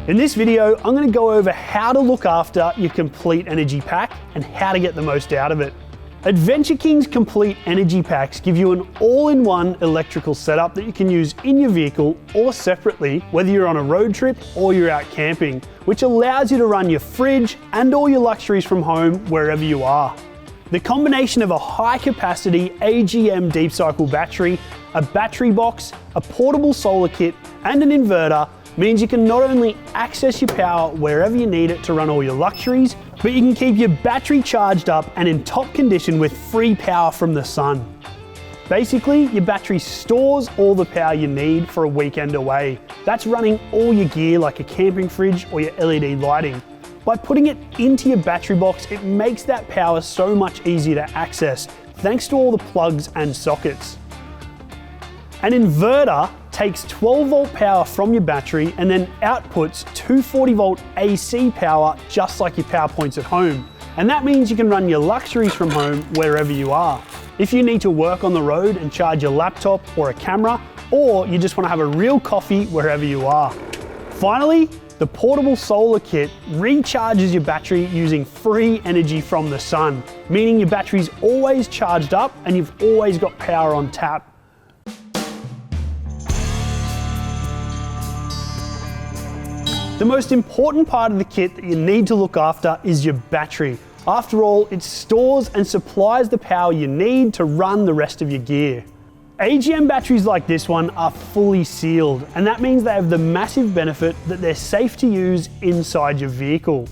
In this video, I'm going to go over how to look after your complete energy pack and how to get the most out of it. Adventure King's complete energy packs give you an all-in-one electrical setup that you can use in your vehicle or separately, whether you're on a road trip or you're out camping, which allows you to run your fridge and all your luxuries from home wherever you are. The combination of a high-capacity AGM deep cycle battery, a battery box, a portable solar kit, and an inverter means you can not only access your power wherever you need it to run all your luxuries, but you can keep your battery charged up and in top condition with free power from the sun. Basically, your battery stores all the power you need for a weekend away. That's running all your gear like a camping fridge or your LED lighting. By putting it into your battery box, it makes that power so much easier to access, thanks to all the plugs and sockets. An inverter takes 12 volt power from your battery and then outputs 240 volt AC power just like your power points at home. And that means you can run your luxuries from home wherever you are. If you need to work on the road and charge your laptop or a camera, or you just want to have a real coffee wherever you are. Finally, the portable solar kit recharges your battery using free energy from the sun, meaning your battery's always charged up and you've always got power on tap. The most important part of the kit that you need to look after is your battery. After all, it stores and supplies the power you need to run the rest of your gear. AGM batteries like this one are fully sealed, and that means they have the massive benefit that they're safe to use inside your vehicle.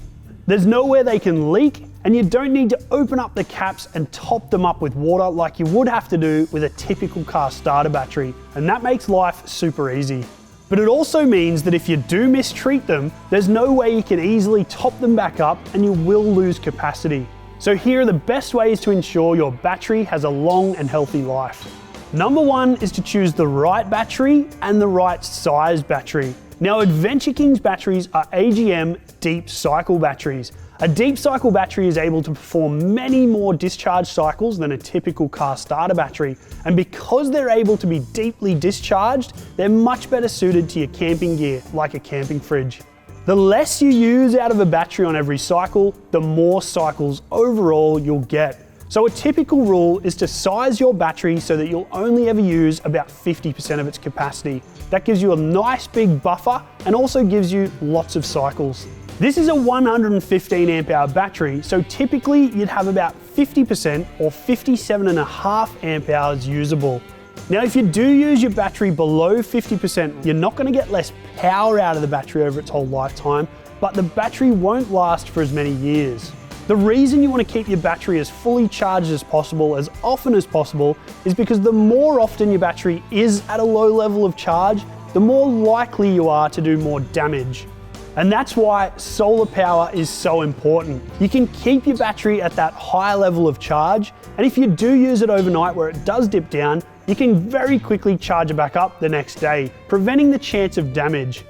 There's nowhere they can leak, and you don't need to open up the caps and top them up with water like you would have to do with a typical car starter battery, and that makes life super easy. But it also means that if you do mistreat them, there's no way you can easily top them back up and you will lose capacity. So here are the best ways to ensure your battery has a long and healthy life. Number one is to choose the right battery and the right size battery. Now, Adventure King's batteries are AGM deep cycle batteries. A deep cycle battery is able to perform many more discharge cycles than a typical car starter battery. And because they're able to be deeply discharged, they're much better suited to your camping gear, like a camping fridge. The less you use out of a battery on every cycle, the more cycles overall you'll get. So a typical rule is to size your battery so that you'll only ever use about 50% of its capacity. That gives you a nice big buffer and also gives you lots of cycles. This is a 115 amp hour battery, so typically you'd have about 50% or 57.5 amp hours usable. Now, if you do use your battery below 50%, you're not going to get less power out of the battery over its whole lifetime, but the battery won't last for as many years. The reason you want to keep your battery as fully charged as possible, as often as possible, is because the more often your battery is at a low level of charge, the more likely you are to do more damage. And that's why solar power is so important. You can keep your battery at that high level of charge, and if you do use it overnight where it does dip down, you can very quickly charge it back up the next day, preventing the chance of damage.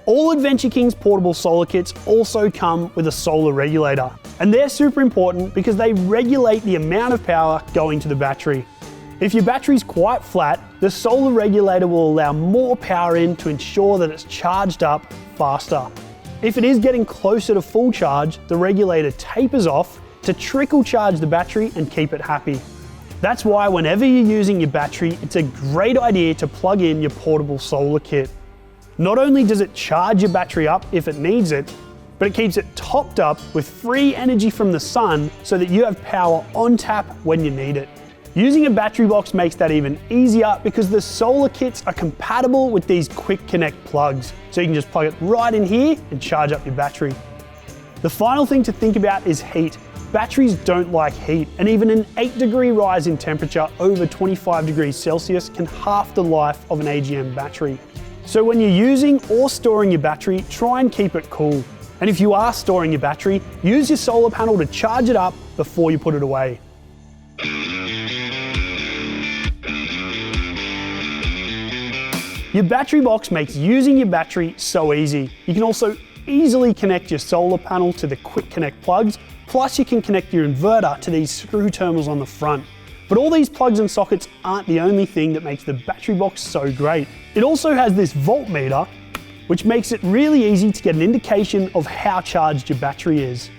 All Adventure King's portable solar kits also come with a solar regulator, and they're super important because they regulate the amount of power going to the battery. If your battery's quite flat, the solar regulator will allow more power in to ensure that it's charged up faster. If it is getting closer to full charge, the regulator tapers off to trickle charge the battery and keep it happy. That's why whenever you're using your battery, it's a great idea to plug in your portable solar kit. Not only does it charge your battery up if it needs it, but it keeps it topped up with free energy from the sun so that you have power on tap when you need it. Using a battery box makes that even easier because the solar kits are compatible with these quick connect plugs. So you can just plug it right in here and charge up your battery. The final thing to think about is heat. Batteries don't like heat, and even an 8-degree rise in temperature over 25 degrees Celsius can halve the life of an AGM battery. So when you're using or storing your battery, try and keep it cool. And if you are storing your battery, use your solar panel to charge it up before you put it away. Your battery box makes using your battery so easy. You can also easily connect your solar panel to the quick connect plugs, plus you can connect your inverter to these screw terminals on the front. But all these plugs and sockets aren't the only thing that makes the battery box so great. It also has this voltmeter which makes it really easy to get an indication of how charged your battery is.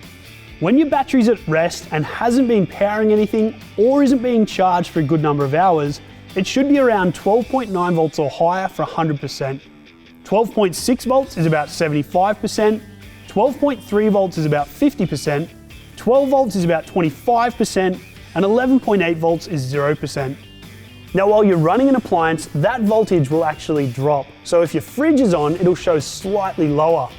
When your battery's at rest and hasn't been powering anything or isn't being charged for a good number of hours, it should be around 12.9 volts or higher for 100%. 12.6 volts is about 75%, 12.3 volts is about 50%, 12 volts is about 25%, and 11.8 volts is 0%. Now while you're running an appliance, that voltage will actually drop. So if your fridge is on, it'll show slightly lower.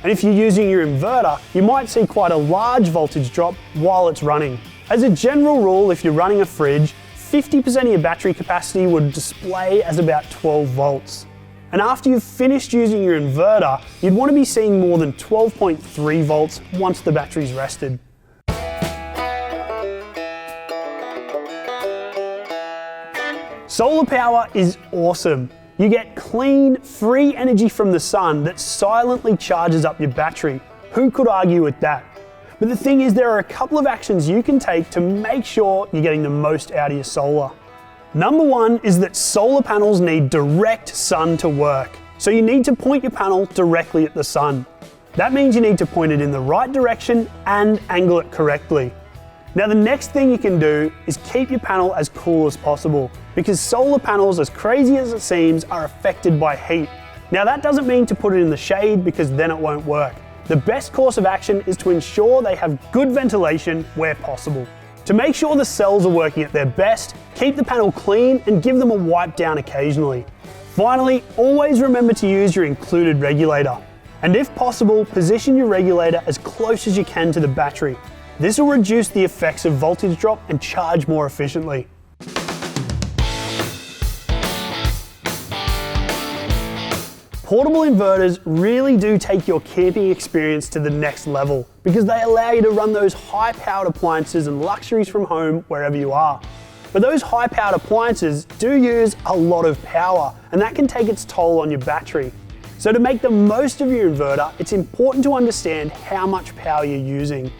And if you're using your inverter, you might see quite a large voltage drop while it's running. As a general rule, if you're running a fridge, 50% of your battery capacity would display as about 12 volts. And after you've finished using your inverter, you'd want to be seeing more than 12.3 volts once the battery's rested. Solar power is awesome. You get clean, free energy from the sun that silently charges up your battery. Who could argue with that? But the thing is, there are a couple of actions you can take to make sure you're getting the most out of your solar. Number one is that solar panels need direct sun to work. So you need to point your panel directly at the sun. That means you need to point it in the right direction and angle it correctly. Now the next thing you can do is keep your panel as cool as possible, because solar panels, as crazy as it seems, are affected by heat. Now that doesn't mean to put it in the shade, because then it won't work. The best course of action is to ensure they have good ventilation where possible. To make sure the cells are working at their best, keep the panel clean and give them a wipe down occasionally. Finally, always remember to use your included regulator. And if possible, position your regulator as close as you can to the battery. This will reduce the effects of voltage drop and charge more efficiently. Portable inverters really do take your camping experience to the next level, because they allow you to run those high-powered appliances and luxuries from home wherever you are. But those high-powered appliances do use a lot of power, and that can take its toll on your battery. So to make the most of your inverter, it's important to understand how much power you're using.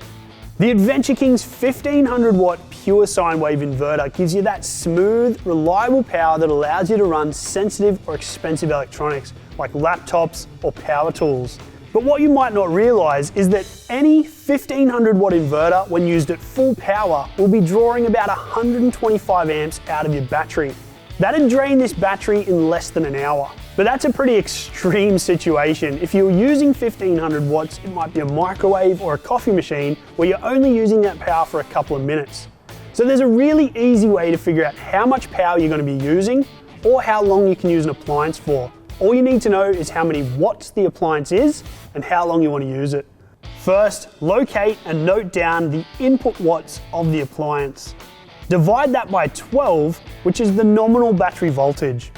The Adventure King's 1500 watt pure sine wave inverter gives you that smooth, reliable power that allows you to run sensitive or expensive electronics like laptops or power tools. But what you might not realize is that any 1500 watt inverter, when used at full power, will be drawing about 125 amps out of your battery. That'd drain this battery in less than an hour. But that's a pretty extreme situation. If you're using 1500 watts, it might be a microwave or a coffee machine where you're only using that power for a couple of minutes. So there's a really easy way to figure out how much power you're going to be using or how long you can use an appliance for. All you need to know is how many watts the appliance is and how long you want to use it. First, locate and note down the input watts of the appliance. Divide that by 12, which is the nominal battery voltage.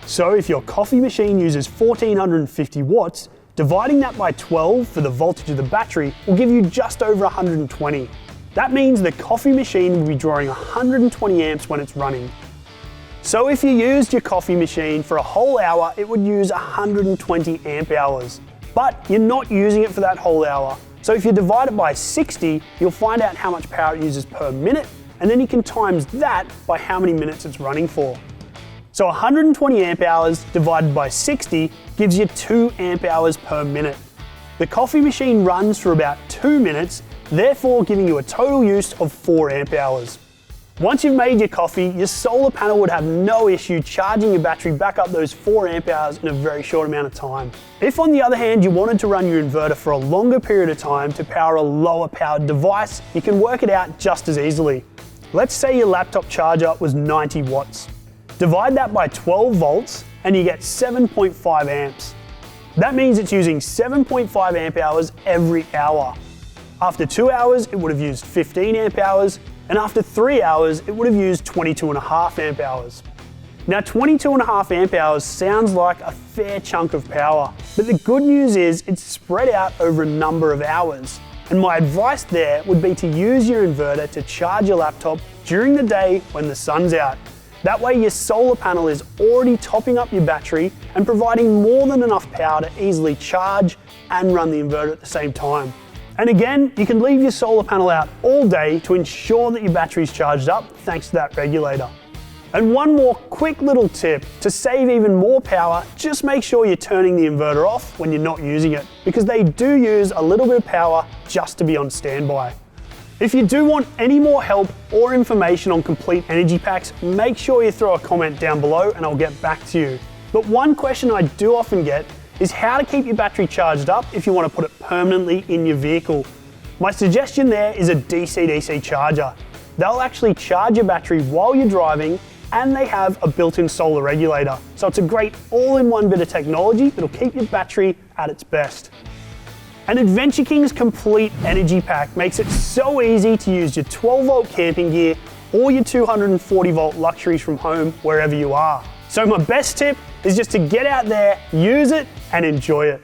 So if your coffee machine uses 1450 watts, dividing that by 12 for the voltage of the battery will give you just over 120. That means the coffee machine will be drawing 120 amps when it's running. So if you used your coffee machine for a whole hour, it would use 120 amp hours. But you're not using it for that whole hour. So if you divide it by 60, you'll find out how much power it uses per minute, and then you can times that by how many minutes it's running for. So 120 amp hours divided by 60 gives you 2 amp hours per minute. The coffee machine runs for about 2 minutes, therefore giving you a total use of 4 amp hours. Once you've made your coffee, your solar panel would have no issue charging your battery back up those 4 amp hours in a very short amount of time. If on the other hand you wanted to run your inverter for a longer period of time to power a lower powered device, you can work it out just as easily. Let's say your laptop charger was 90 watts. Divide that by 12 volts and you get 7.5 amps. That means it's using 7.5 amp hours every hour. After 2 hours, it would have used 15 amp hours, and after 3 hours, it would have used 22.5 amp hours. Now 22.5 amp hours sounds like a fair chunk of power, but the good news is it's spread out over a number of hours. And my advice there would be to use your inverter to charge your laptop during the day when the sun's out. That way your solar panel is already topping up your battery and providing more than enough power to easily charge and run the inverter at the same time. And again, you can leave your solar panel out all day to ensure that your battery's charged up thanks to that regulator. And one more quick little tip to save even more power, just make sure you're turning the inverter off when you're not using it, because they do use a little bit of power just to be on standby. If you do want any more help or information on complete energy packs, make sure you throw a comment down below and I'll get back to you. But one question I do often get is how to keep your battery charged up if you want to put it permanently in your vehicle. My suggestion there is a DC-DC charger. They'll actually charge your battery while you're driving, and they have a built-in solar regulator. So it's a great all-in-one bit of technology that'll keep your battery at its best. And Adventure King's Complete Energy Pack makes it so easy to use your 12-volt camping gear or your 240-volt luxuries from home wherever you are. So my best tip is just to get out there, use it, and enjoy it.